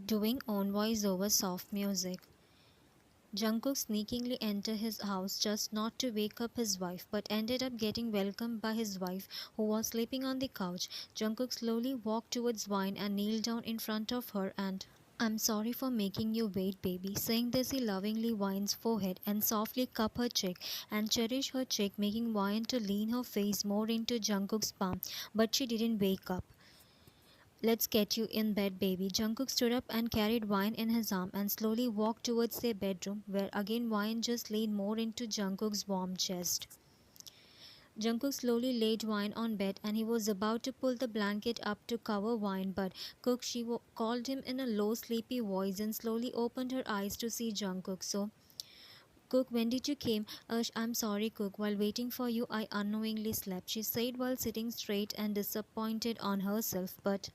Doing own voice over soft music. Jungkook sneakingly entered his house just not to wake up his wife, but ended up getting welcomed by his wife, who was sleeping on the couch. Jungkook slowly walked towards Vine and kneeled down in front of her and I'm sorry for making you wait, baby. Saying this, he lovingly Vine's forehead and softly cupped her cheek and cherished her cheek, making Vine to lean her face more into Jungkook's palm. But she didn't wake up. Let's get you in bed, baby. Jungkook stood up and carried Wine in his arm and slowly walked towards their bedroom, where again Wine just leaned more into Jungkook's warm chest. Jungkook slowly laid Wine on bed and he was about to pull the blanket up to cover Wine, but Cook called him in a low, sleepy voice and slowly opened her eyes to see Jungkook. So, Cook, when did you came? I'm sorry, Cook. While waiting for you, I unknowingly slept, she said while sitting straight and disappointed on herself. But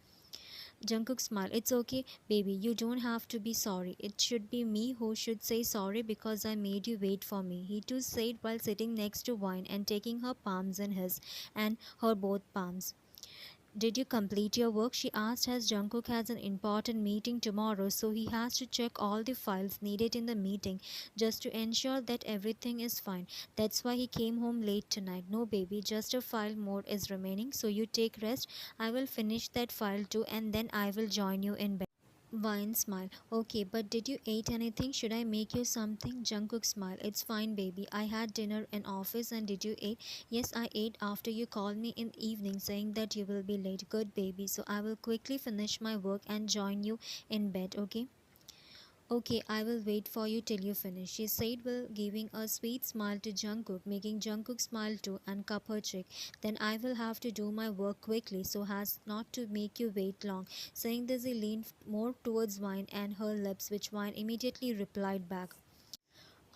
Jungkook smiled. It's okay, baby. You don't have to be sorry. It should be me who should say sorry because I made you wait for me, he too said while sitting next to Wine and taking her palms in his and her both palms. Did you complete your work? She asked as Jungkook has an important meeting tomorrow, so he has to check all the files needed in the meeting just to ensure that everything is fine. That's why he came home late tonight. No, baby, just a file more is remaining, so you take rest. I will finish that file too, and then I will join you in bed. Vine smiled. Okay, but did you eat anything? Should I make you something? Jungkook smiled. It's fine, baby. I had dinner in office and did you eat? Yes, I ate after you called me in the evening saying that you will be late. Good, baby. So I will quickly finish my work and join you in bed, okay? Okay, I will wait for you till you finish, she said while giving a sweet smile to Jungkook, making Jungkook smile too and cup her cheek. Then I will have to do my work quickly so as not to make you wait long. Saying this, he leaned more towards Wine and her lips, which Wine immediately replied back.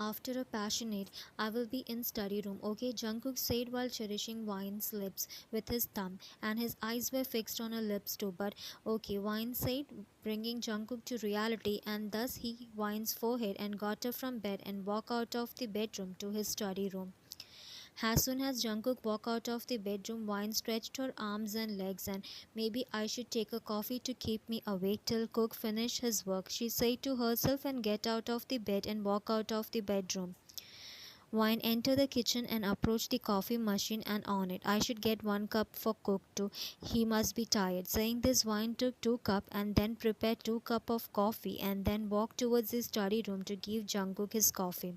After a passionate, I will be in study room, okay? Jungkook said while cherishing Wine's lips with his thumb, and his eyes were fixed on her lips too. But okay, Wine said, bringing Jungkook to reality, and thus he Wine's forehead and got up from bed and walked out of the bedroom to his study room. As soon as Jungkook walked out of the bedroom, Wine stretched her arms and legs and maybe I should take a coffee to keep me awake till Cook finished his work, she said to herself and get out of the bed and walk out of the bedroom. Wine entered the kitchen and approached the coffee machine and on it. I should get 1 cup for Cook too. He must be tired. Saying this, Wine took 2 cups and then prepared 2 cups of coffee and then walked towards the study room to give Jungkook his coffee.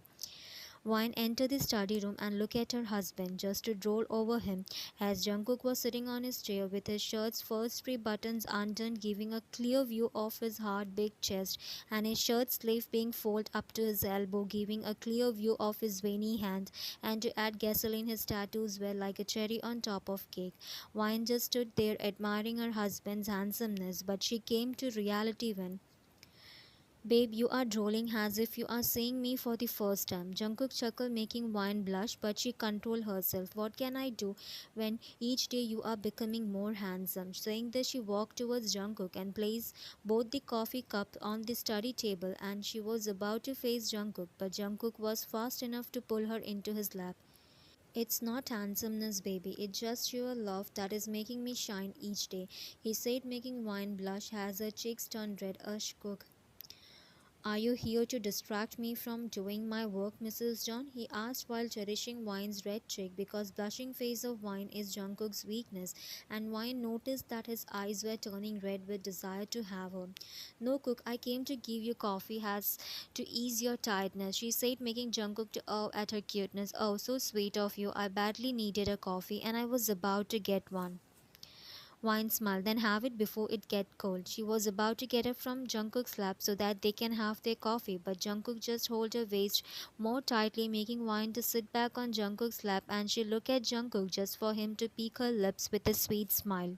Wine entered the study room and looked at her husband just to drool over him as Jungkook was sitting on his chair with his shirt's first 3 buttons undone, giving a clear view of his hard big chest and his shirt sleeve being folded up to his elbow, giving a clear view of his veiny hands, and to add gasoline his tattoos were like a cherry on top of cake. Wine just stood there admiring her husband's handsomeness, but she came to reality when Babe, you are drooling as if you are seeing me for the first time. Jungkook chuckled, making Wine blush, but she controlled herself. What can I do when each day you are becoming more handsome? Saying this, she walked towards Jungkook and placed both the coffee cups on the study table, and she was about to face Jungkook, but Jungkook was fast enough to pull her into his lap. It's not handsomeness, baby. It's just your love that is making me shine each day, he said, making Wine blush as her cheeks turned red. Cook. Are you here to distract me from doing my work, Mrs. John? He asked while cherishing Wine's red cheek because blushing face of Wine is Jungkook's weakness, and Wine noticed that his eyes were turning red with desire to have her. No, Cook, I came to give you coffee has to ease your tiredness, she said, making Jungkook to at her cuteness. Oh, so sweet of you. I badly needed a coffee and I was about to get one. Wine smiled. Then have it before it get cold. She was about to get up from Jungkook's lap so that they can have their coffee, but Jungkook just held her waist more tightly, making Wine to sit back on Jungkook's lap, and she looked at Jungkook just for him to peek her lips with a sweet smile.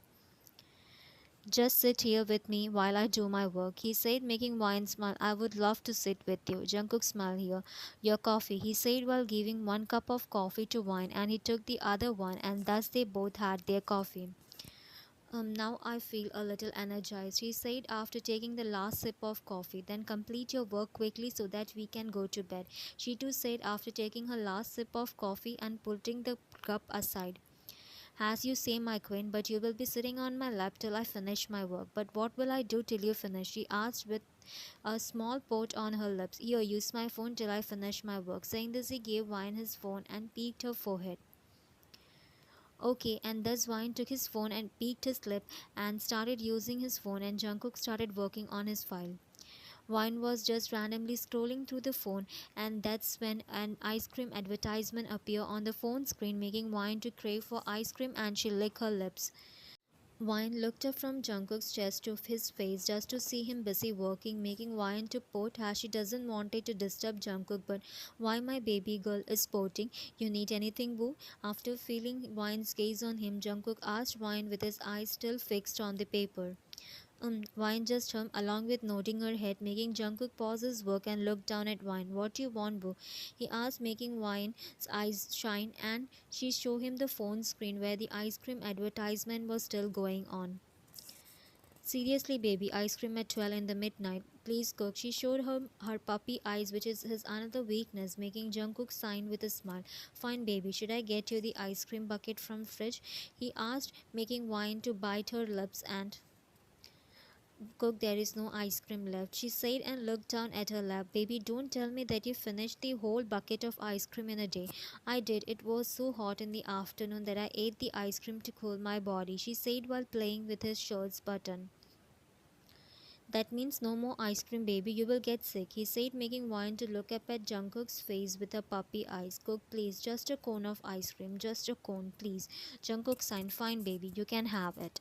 Just sit here with me while I do my work, he said, making Wine smile. I would love to sit with you. Jungkook smiled. Here, your coffee, he said while giving 1 cup of coffee to Wine, and he took the other one, and thus they both had their coffee. Now I feel a little energized, he said after taking the last sip of coffee. Then complete your work quickly so that we can go to bed, she too said after taking her last sip of coffee and putting the cup aside. As you say, my queen, but you will be sitting on my lap till I finish my work. But what will I do till you finish? She asked with a small pout on her lips. Here, use my phone till I finish my work. Saying this, he gave Wine his phone and peeked her forehead. Okay, and thus Wine took his phone and peeked his lip and started using his phone, and Jungkook started working on his file. Wine was just randomly scrolling through the phone, and that's when an ice cream advertisement appeared on the phone screen, making Wine to crave for ice cream, and she licked her lips. Wine looked up from Jungkook's chest to his face just to see him busy working, making Wine to pout as she doesn't want it to disturb Jungkook. But why my baby girl is pouting? You need anything, boo? After feeling Wine's gaze on him, Jungkook asked Wine with his eyes still fixed on the paper. Wine just hummed along with nodding her head, making Jungkook pause his work and look down at Wine. What do you want, boo? He asked, making Wine's eyes shine, and she showed him the phone screen where the ice cream advertisement was still going on. Seriously, baby, ice cream at 12 in the midnight. Please cook. She showed him her puppy eyes, which is his another weakness, making Jungkook sign with a smile. Fine, baby. Should I get you the ice cream bucket from fridge? He asked, making Wine to bite her lips and cook, there is no ice cream left, she said and looked down at her lap. Baby, don't tell me that you finished the whole bucket of ice cream in a day. I did. It was so hot in the afternoon that I ate the ice cream to cool my body, she said while playing with his shirt's button. That means no more ice cream, baby. You will get sick, he said, making Wine to look up at Jungkook's face with her puppy eyes. Cook, please. Just a cone of ice cream. Just a cone, please. Jungkook signed. Fine, baby. You can have it.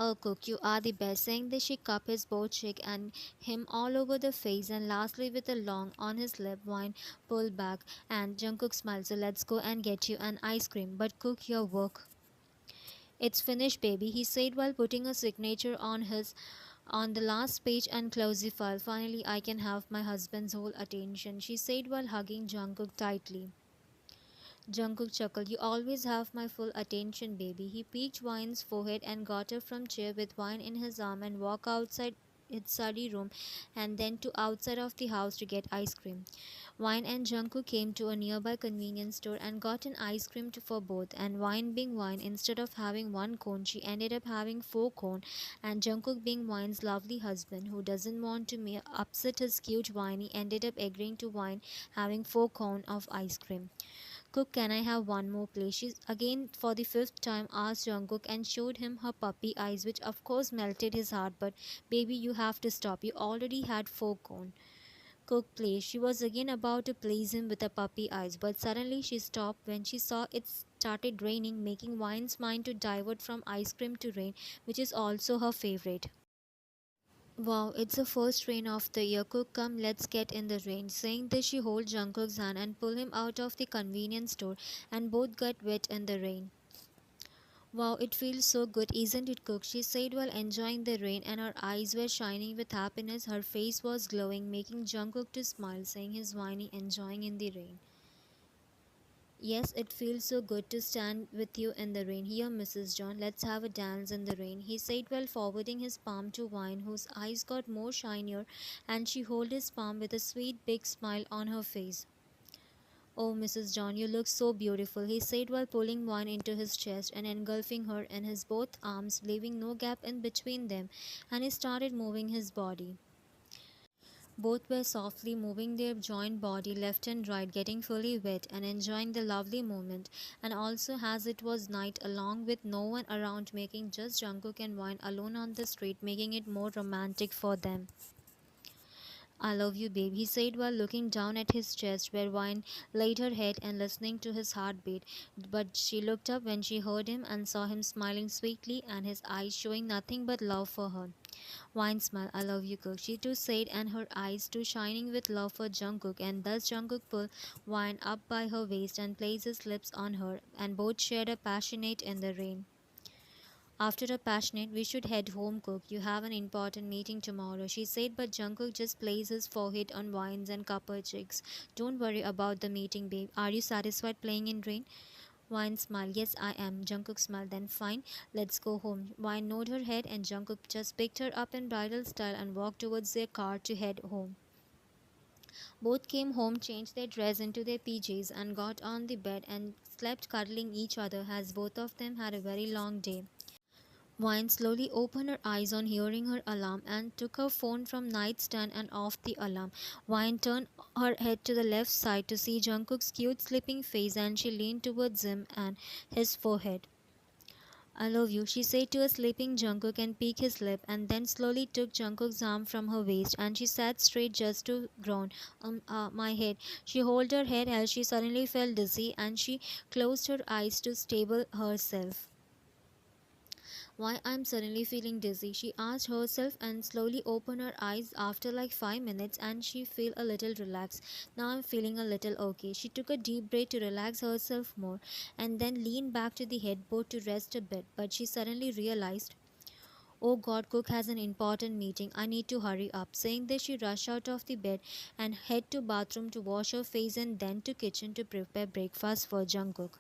Oh, Cook, you are the best. Saying this, she cupped his both cheek and him all over the face, and lastly, with a long on his lip, Wine pulled back. And Jungkook smiled. So let's go and get you an ice cream. But Cook, your work. It's finished, baby, he said while putting a signature on the last page and closed the file. Finally, I can have my husband's whole attention, she said while hugging Jungkook tightly. Jungkook chuckled. You always have my full attention, baby. He peeked Wine's forehead and got up from chair with Wine in his arm and walked outside its study room and then to outside of the house to get ice cream. Wine and Jungkook came to a nearby convenience store and got an ice cream for both. And Wine being Wine, instead of having one cone, she ended up having four cone. And Jungkook being Wine's lovely husband, who doesn't want to upset his cute Winey, ended up agreeing to Wine having four cone of ice cream. Cook, can I have one more, please? She again, for the fifth time, asked Jungkook and showed him her puppy eyes, which of course melted his heart. But baby, you have to stop. You already had four cone. Cook, please. She was again about to please him with her puppy eyes, but suddenly she stopped when she saw it started raining, making Wine's mind to divert from ice cream to rain, which is also her favorite. Wow, it's the first rain of the year. Cook, come, let's get in the rain. Saying this, she holds Jungkook's hand and pull him out of the convenience store, and both got wet in the rain. Wow, it feels so good, isn't it, Cook? She said while enjoying the rain, and her eyes were shining with happiness. Her face was glowing, making Jungkook to smile, saying his whiny enjoying in the rain. Yes, it feels so good to stand with you in the rain. Here, Mrs. John, let's have a dance in the rain, he said while forwarding his palm to Wine, whose eyes got more shinier, and she held his palm with a sweet big smile on her face. Oh, Mrs. John, you look so beautiful, he said while pulling Wine into his chest and engulfing her in his both arms, leaving no gap in between them, and he started moving his body. Both were softly moving their joint body left and right, getting fully wet and enjoying the lovely moment. And also, as it was night, along with no one around, making just Jungkook and Wine alone on the street, making it more romantic for them. I love you, babe, he said while looking down at his chest where Wine laid her head and listening to his heartbeat. But she looked up when she heard him and saw him smiling sweetly and his eyes showing nothing but love for her. Wine smile, I love you, Cook, she too said, and her eyes too shining with love for Jungkook. And thus Jungkook pulled Wine up by her waist and placed his lips on her, and both shared a passionate in the rain. After a passionate, we should head home, Cook. You have an important meeting tomorrow, she said, but Jungkook just placed his forehead on Wine's and cupped her cheeks. Don't worry about the meeting, babe. Are you satisfied playing in rain? Wine smiled. Yes, I am. Jungkook smiled. Then fine, let's go home. Wine nodded her head and Jungkook just picked her up in bridal style and walked towards their car to head home. Both came home, changed their dress into their PJs, and got on the bed and slept cuddling each other as both of them had a very long day. Vine slowly opened her eyes on hearing her alarm and took her phone from nightstand and off the alarm. Vine turned her head to the left side to see Jungkook's cute sleeping face and she leaned towards him and his forehead. I love you, she said to a sleeping Jungkook and peeked his lip and then slowly took Jungkook's arm from her waist and she sat straight just to groan. My head. She held her head as she suddenly felt dizzy and she closed her eyes to stable herself. Why I'm suddenly feeling dizzy, she asked herself and slowly opened her eyes after like 5 minutes and she felt a little relaxed. Now I'm feeling a little okay. She took a deep breath to relax herself more and then leaned back to the headboard to rest a bit. But she suddenly realized, oh God, Cook has an important meeting. I need to hurry up. Saying this, she rushed out of the bed and head to bathroom to wash her face and then to kitchen to prepare breakfast for Jungkook.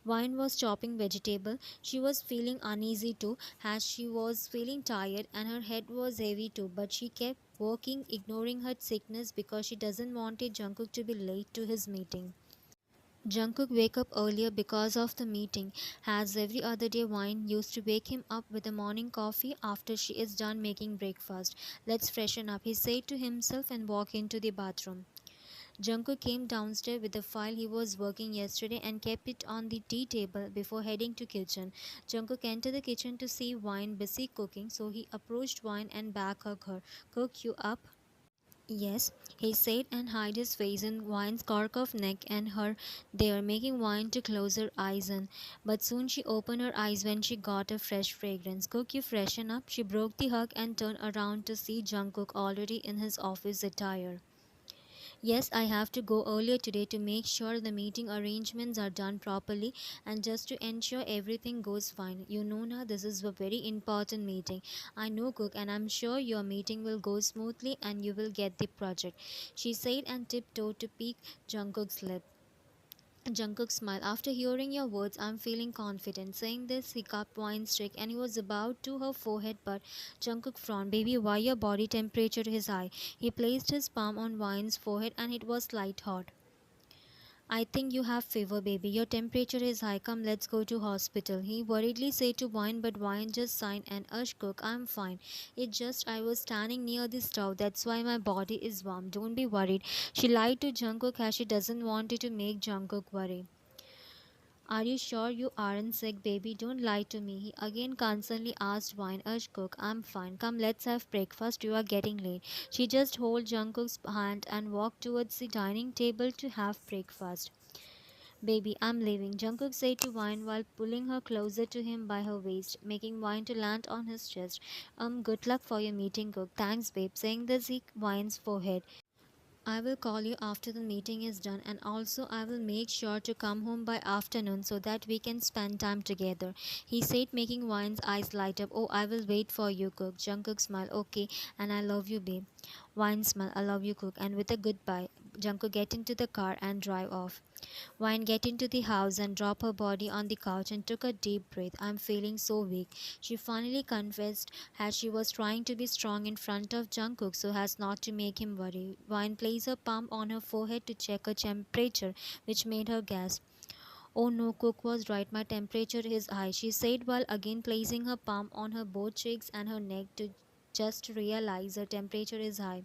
Vine was chopping vegetable. She was feeling uneasy too, as she was feeling tired and her head was heavy too. But she kept working, ignoring her sickness because she doesn't want Jungkook to be late to his meeting. Jungkook wake up earlier because of the meeting, as every other day Vine used to wake him up with a morning coffee after she is done making breakfast. Let's freshen up, he said to himself and walked into the bathroom. Jungkook came downstairs with the file he was working yesterday and kept it on the tea table before heading to kitchen. Jungkook entered the kitchen to see Vine busy cooking, so he approached Vine and back hugged her. Cook, you up? Yes, he said and hid his face in Vine's cork of neck and her there, making Vine to close her eyes in. But soon she opened her eyes when she got a fresh fragrance. Cook, you freshen up? She broke the hug and turned around to see Jungkook already in his office attire. Yes, I have to go earlier today to make sure the meeting arrangements are done properly and just to ensure everything goes fine. You know now this is a very important meeting. I know Cook and I'm sure your meeting will go smoothly and you will get the project. She said and tiptoed to peek Jungkook's lip. Jungkook smiled. After hearing your words, I'm feeling confident. Saying this, he cupped Wine's stick and he was about to her forehead, but Jungkook frowned. Baby, why your body temperature is high? He placed his palm on Wine's forehead and it was light hot. I think you have fever, baby. Your temperature is high. Come, let's go to hospital. He worriedly said to Wine, but Wine just sighed and Cook, I'm fine. It just I was standing near the stove. That's why my body is warm. Don't be worried. She lied to Jungkook as she doesn't want it to make Jungkook worry. Are you sure you aren't sick, baby? Don't lie to me. He again constantly asked Wine. Cook, I'm fine. Come, let's have breakfast. You are getting late. She just held Jungkook's hand and walked towards the dining table to have breakfast. Baby, I'm leaving, Jungkook said to Wine while pulling her closer to him by her waist, making Wine to land on his chest. Good luck for your meeting, Cook. Thanks, babe. Saying this, he Wine's forehead. I will call you after the meeting is done and also I will make sure to come home by afternoon so that we can spend time together. He said making Wine's eyes light up. Oh, I will wait for you, Cook. Jungkook smiled. Okay, and I love you, babe. Wine smiled. I love you, Cook. And with a goodbye, Jungkook get into the car and drive off. Wine get into the house and drop her body on the couch and took a deep breath. I'm feeling so weak. She finally confessed as she was trying to be strong in front of Jungkook so as not to make him worry. Wine placed her palm on her forehead to check her temperature, which made her gasp. Oh no, Cook was right. My temperature is high, she said while again placing her palm on her both cheeks and her neck to just realize her temperature is high.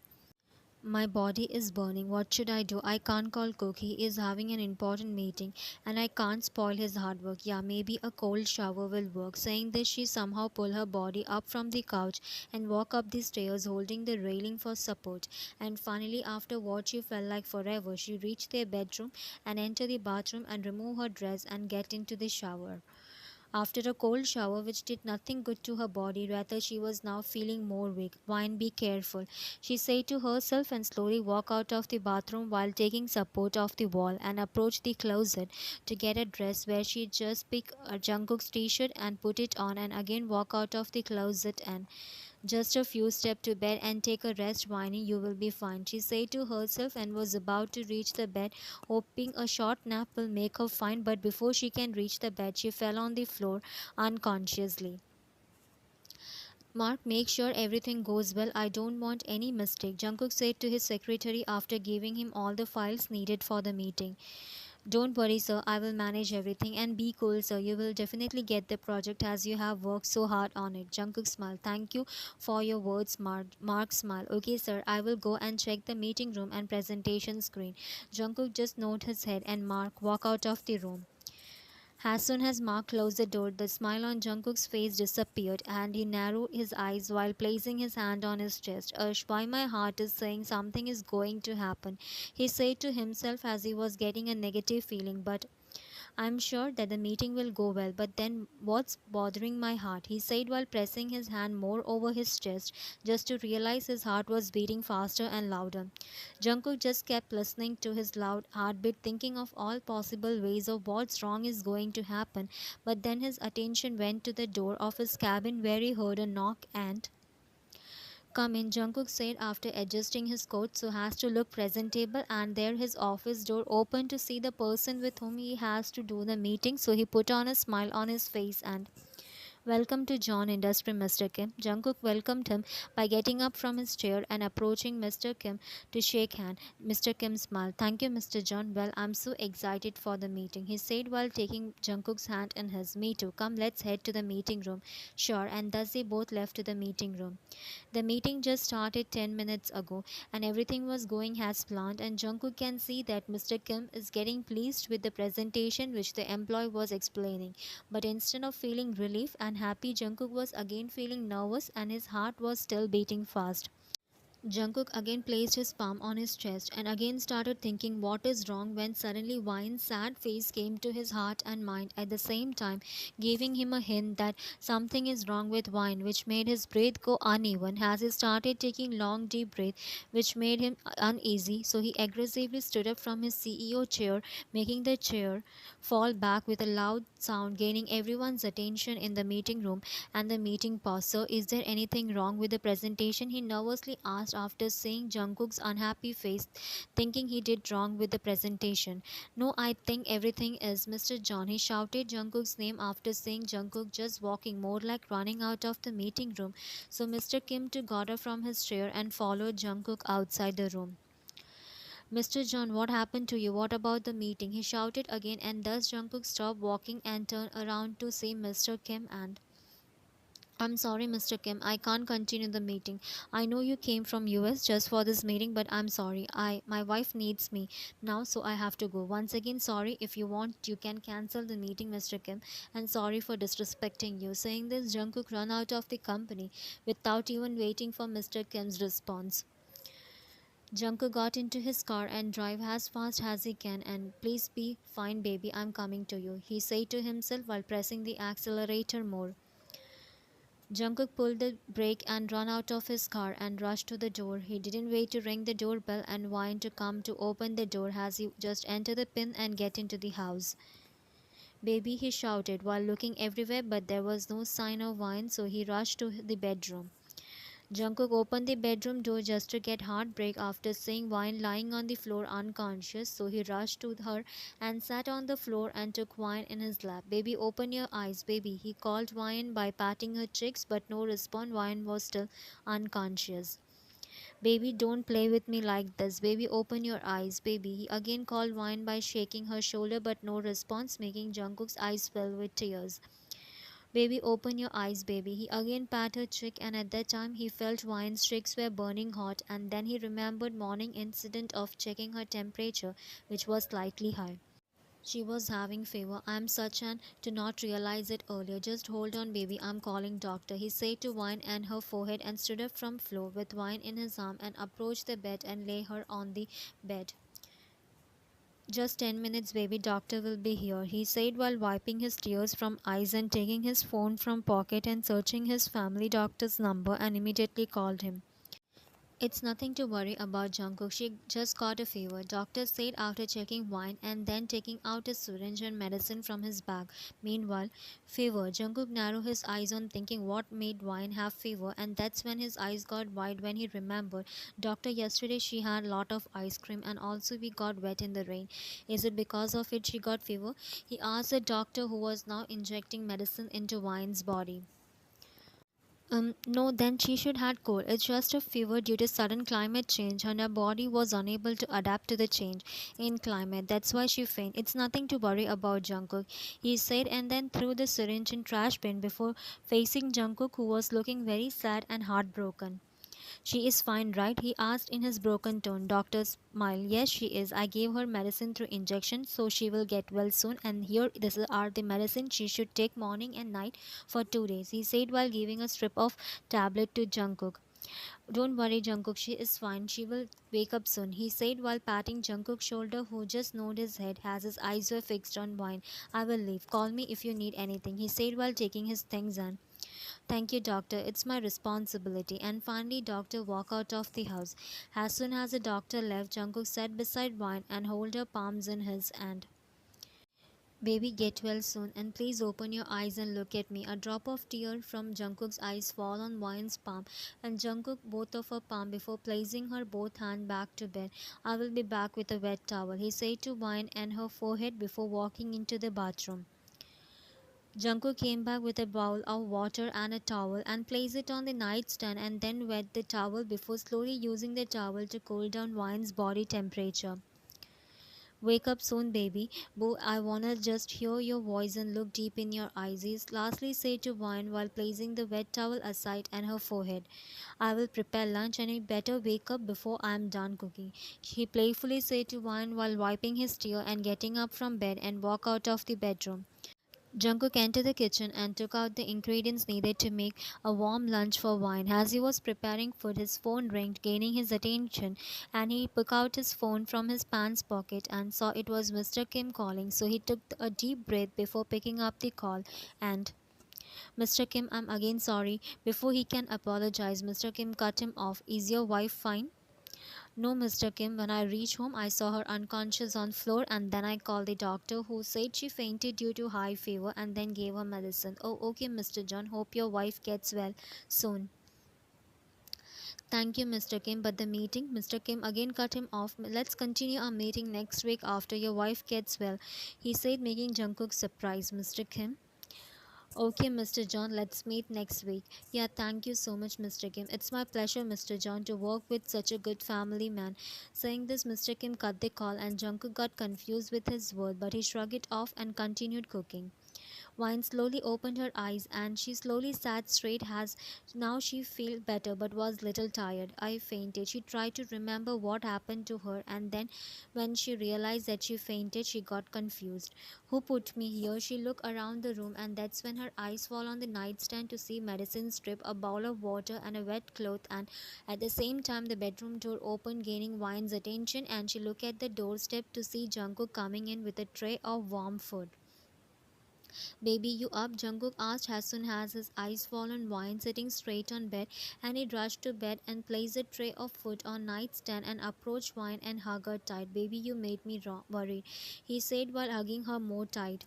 My body is burning. What should I do? I can't call Cook. He is having an important meeting and I can't spoil his hard work. Yeah, maybe a cold shower will work. Saying this, she somehow pulled her body up from the couch and walked up the stairs holding the railing for support. And finally, after what she felt like forever, she reached their bedroom and entered the bathroom and removed her dress and get into the shower. After a cold shower which did nothing good to her body, rather she was now feeling more weak. Wine, be careful, she said to herself and slowly walked out of the bathroom while taking support of the wall and approached the closet to get a dress where she just picked a Jungkook's t-shirt and put it on and again walk out of the closet and just a few steps to bed and take a rest, Winnie. You will be fine, she said to herself and was about to reach the bed, hoping a short nap will make her fine. But before she can reach the bed, she fell on the floor unconsciously. Mark, make sure everything goes well. I don't want any mistake, Jungkook said to his secretary after giving him all the files needed for the meeting. Don't worry, sir, I will manage everything. And be cool, sir. You will definitely get the project as you have worked so hard on it. Jungkook smiled. Thank you for your words, Mark. Mark smiled. Okay, sir, I will go and check the meeting room and presentation screen. Jungkook just nodded his head and Mark walked out of the room. As soon as Mark closed the door, the smile on Jungkook's face disappeared and he narrowed his eyes while placing his hand on his chest. Ush, why my heart is saying something is going to happen, he said to himself as he was getting a negative feeling, but I'm sure that the meeting will go well, but then what's bothering my heart? He said while pressing his hand more over his chest, just to realize his heart was beating faster and louder. Jungkook just kept listening to his loud heartbeat, thinking of all possible ways of what's wrong is going to happen. But then his attention went to the door of his cabin where he heard a knock and come in, Jungkook said after adjusting his coat so as to look presentable, and there his office door opened to see the person with whom he has to do the meeting. So he put on a smile on his face and welcome to John Industry, Mr. Kim. Jungkook welcomed him by getting up from his chair and approaching Mr. Kim to shake hand. Mr. Kim smiled. Thank you, Mr. John. Well, I'm so excited for the meeting, he said while taking Jungkook's hand in his. Me too. Come, let's head to the meeting room. Sure, and thus they both left to the meeting room. The meeting just started 10 minutes ago and everything was going as planned, and Jungkook can see that Mr. Kim is getting pleased with the presentation which the employee was explaining. But instead of feeling relief and happy, Jungkook was again feeling nervous and his heart was still beating fast. Jungkook again placed his palm on his chest and again started thinking what is wrong when suddenly Wine's sad face came to his heart and mind at the same time, giving him a hint that something is wrong with Wine, which made his breath go uneven as he started taking long deep breath, which made him uneasy. So he aggressively stood up from his CEO chair, making the chair fall back with a loud sound, gaining everyone's attention in the meeting room and the meeting paused. So, is there anything wrong with the presentation? He nervously asked after seeing Jungkook's unhappy face, thinking he did wrong with the presentation. No, I think everything is, Mr. John. He shouted Jungkook's name after seeing Jungkook just walking, more like running out of the meeting room. So, Mr. Kim too got up from his chair and followed Jungkook outside the room. Mr. John, what happened to you? What about the meeting? He shouted again, and thus Jungkook stopped walking and turned around to see Mr. Kim and I'm sorry, Mr. Kim. I can't continue the meeting. I know you came from US just for this meeting, but I'm sorry. My wife needs me now, so I have to go. Once again, sorry. If you want, you can cancel the meeting, Mr. Kim. And sorry for disrespecting you. Saying this, Jungkook ran out of the company without even waiting for Mr. Kim's response. Jungkook got into his car and drive as fast as he can and please be fine baby, I'm coming to you, he said to himself while pressing the accelerator more. Jungkook pulled the brake and ran out of his car and rushed to the door. He didn't wait to ring the doorbell and Wine to come to open the door as he just entered the pin and get into the house. Baby, he shouted while looking everywhere, but there was no sign of Wine, so he rushed to the bedroom. Jungkook opened the bedroom door just to get heartbreak after seeing Wine lying on the floor unconscious, so he rushed to her and sat on the floor and took Wine in his lap. Baby, open your eyes, baby. He called Wine by patting her cheeks, but no response. Wine was still unconscious. Baby, don't play with me like this. Baby, open your eyes, baby. He again called Wine by shaking her shoulder, but no response, making Jungkook's eyes fill with tears. Baby, open your eyes, baby. He again patted her cheek, and at that time he felt Wine's cheeks were burning hot, and then he remembered morning incident of checking her temperature, which was slightly high. She was having fever. I'm such an to not realize it earlier. Just hold on, baby. I'm calling doctor. He said to Wine and her forehead and stood up from floor with Wine in his arm and approached the bed and lay her on the bed. Just 10 minutes, baby. Doctor will be here, he said while wiping his tears from eyes and taking his phone from pocket and searching his family doctor's number and immediately called him. It's nothing to worry about, Jungkook. She just got a fever, doctor said after checking Wine and then taking out a syringe and medicine from his bag. Meanwhile, fever. Jungkook narrowed his eyes on thinking what made Wine have fever, and that's when his eyes got wide when he remembered. Doctor, yesterday she had lot of ice cream and also we got wet in the rain. Is it because of it she got fever? He asked the doctor who was now injecting medicine into Wine's body. No, then she should had cold. It's just a fever due to sudden climate change, and her body was unable to adapt to the change in climate. That's why she fainted. It's nothing to worry about, Jungkook, he said, and then threw the syringe in trash bin before facing Jungkook, who was looking very sad and heartbroken. She is fine, right? He asked in his broken tone. Doctor smiled. Yes, she is. I gave her medicine through injection, so she will get well soon. And here, are the medicine she should take morning and night for 2 days, he said while giving a strip of tablet to Jungkook. Don't worry, Jungkook. She is fine. She will wake up soon, he said while patting Jungkook's shoulder, who just nodded his head as his eyes were fixed on Wine. I will leave. Call me if you need anything, he said while taking his things and thank you, doctor. It's my responsibility. And finally, doctor walked out of the house. As soon as the doctor left, Jungkook sat beside Wine and held her palms in his hand. Baby, get well soon, and please open your eyes and look at me. A drop of tear from Jungkook's eyes fall on Wine's palm, and Jungkook both of her palm before placing her both hand back to bed. I will be back with a wet towel, he said to Wine and her forehead before walking into the bathroom. Jungkook came back with a bowl of water and a towel and placed it on the nightstand and then wet the towel before slowly using the towel to cool down Wine's body temperature. Wake up soon, baby. Boo, I wanna just hear your voice and look deep in your eyes, he lastly said to Wine while placing the wet towel aside and her forehead. I will prepare lunch and you better wake up before I am done cooking, he playfully said to Wine while wiping his tear and getting up from bed and walk out of the bedroom. Jungkook entered the kitchen and took out the ingredients needed to make a warm lunch for Wine. As he was preparing food, his phone rang, gaining his attention, and he took out his phone from his pants pocket and saw it was Mr. Kim calling. So he took a deep breath before picking up the call and Mr. Kim, I'm again sorry. Before he can apologize, Mr. Kim cut him off. Is your wife fine? No, Mr. Kim. When I reached home, I saw her unconscious on floor and then I called the doctor who said she fainted due to high fever and then gave her medicine. Oh, okay, Mr. John. Hope your wife gets well soon. Thank you, Mr. Kim. But the meeting, Mr. Kim again cut him off. Let's continue our meeting next week after your wife gets well, he said, making Jungkook surprised. Mr. Kim. Okay, Mr. John, let's meet next week. Yeah, thank you so much, Mr. Kim. It's my pleasure, Mr. John, to work with such a good family man. Saying this, Mr. Kim cut the call and Jungkook got confused with his word, but he shrugged it off and continued cooking. Wine slowly opened her eyes and she slowly sat straight as now she felt better but was little tired. I fainted. She tried to remember what happened to her and then when she realized that she fainted she got confused. Who put me here? She looked around the room and that's when her eyes fall on the nightstand to see medicine strip, a bowl of water and a wet cloth, and at the same time the bedroom door opened gaining Wine's attention and she looked at the doorstep to see Jungkook coming in with a tray of warm food. Baby, you up? Jungkook asked as soon as his eyes fall on Wine sitting straight on bed, and he rushed to bed and placed a tray of food on nightstand and approached Wine and hugged her tight. Baby, you made me worried, he said while hugging her more tight.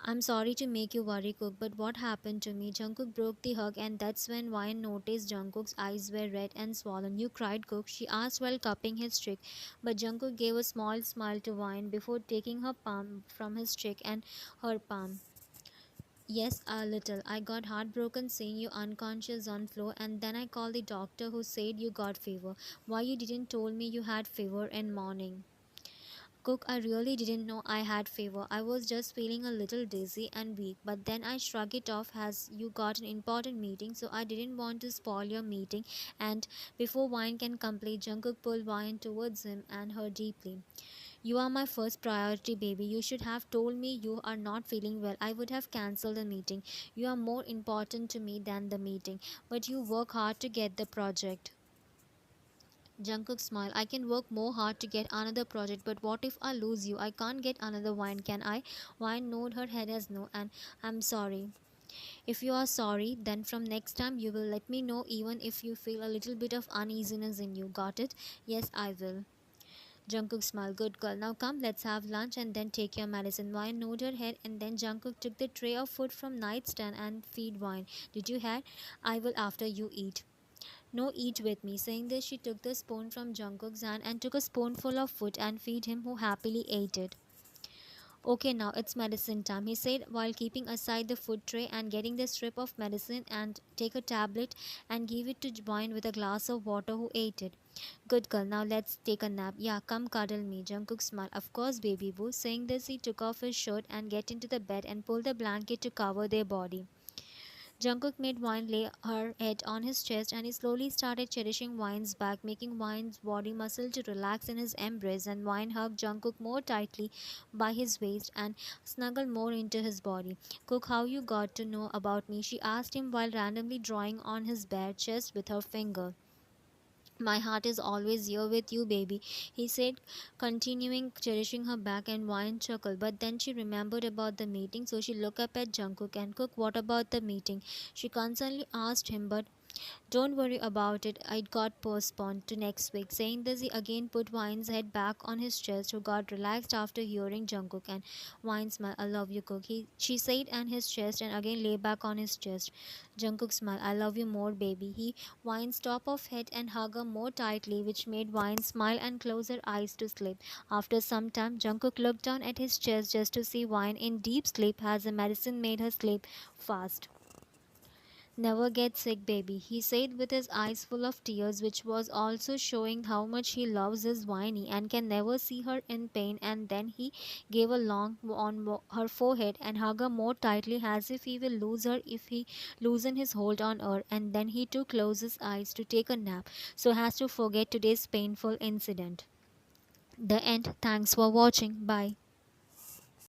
I'm sorry to make you worry, Cook, but what happened to me? Jungkook broke the hug, and that's when Wine noticed Jungkook's eyes were red and swollen. You cried, Cook? She asked while cupping his cheek, but Jungkook gave a small smile to Wine before taking her palm from his cheek and her palm. Yes, a little. I got heartbroken seeing you unconscious on floor and then I called the doctor who said you got fever. Why you didn't told me you had fever in morning? Cook, I really didn't know I had fever. I was just feeling a little dizzy and weak, but then I shrugged it off as you got an important meeting, so I didn't want to spoil your meeting. And before Wine can complete, Jungkook pulled Wine towards him and her deeply. You are my first priority, baby. You should have told me you are not feeling well. I would have cancelled the meeting. You are more important to me than the meeting. But you work hard to get the project. Jungkook smiled. I can work more hard to get another project, but what if I lose you? I can't get another Wine, can I? Wine nodded her head as no, and I'm sorry. If you are sorry, then from next time you will let me know even if you feel a little bit of uneasiness in you. Got it? Yes, I will. Jungkook smiled. Good girl. Now come, let's have lunch and then take your medicine. Wine nodded her head and then Jungkook took the tray of food from nightstand and feed Wine. Did you have? I will after you eat. No, eat with me. Saying this, she took the spoon from Jungkook's hand and took a spoonful of food and feed him, who happily ate it. Okay, now it's medicine time, he said while keeping aside the food tray and getting the strip of medicine and take a tablet and give it to Wine with a glass of water who ate it. Good girl, now let's take a nap. Yeah, come cuddle me. Jungkook smiled. Of course, baby boo. Saying this, he took off his shirt and get into the bed and pulled the blanket to cover their body. Jungkook made Wine lay her head on his chest and he slowly started cherishing Wine's back, making Wine's body muscle to relax in his embrace, and Wine hugged Jungkook more tightly by his waist and snuggled more into his body. Cook, how you got to know about me? She asked him while randomly drawing on his bare chest with her finger. My heart is always here with you, baby, he said, continuing cherishing her back, and Wine chuckled. But then she remembered about the meeting, so she looked up at Jungkook and Cook, what about the meeting? She concernedly asked him, but don't worry about it, it got postponed to next week. Saying this, he again put Wine's head back on his chest, who got relaxed after hearing Jungkook. And Wine smiled, I love you, Cook. She said on his chest and again lay back on his chest. Jungkook smiled, I love you more, baby. He Wine's top of head and hug her more tightly, which made Wine smile and close her eyes to sleep. After some time, Jungkook looked down at his chest just to see Wine in deep sleep as the medicine made her sleep fast. Never get sick, baby, he said with his eyes full of tears, which was also showing how much he loves his Winnie and can never see her in pain. And then he gave a long on her forehead and hugged her more tightly as if he will lose her if he loosen his hold on her. And then he too closed his eyes to take a nap so as to forget today's painful incident. The end. Thanks for watching. Bye.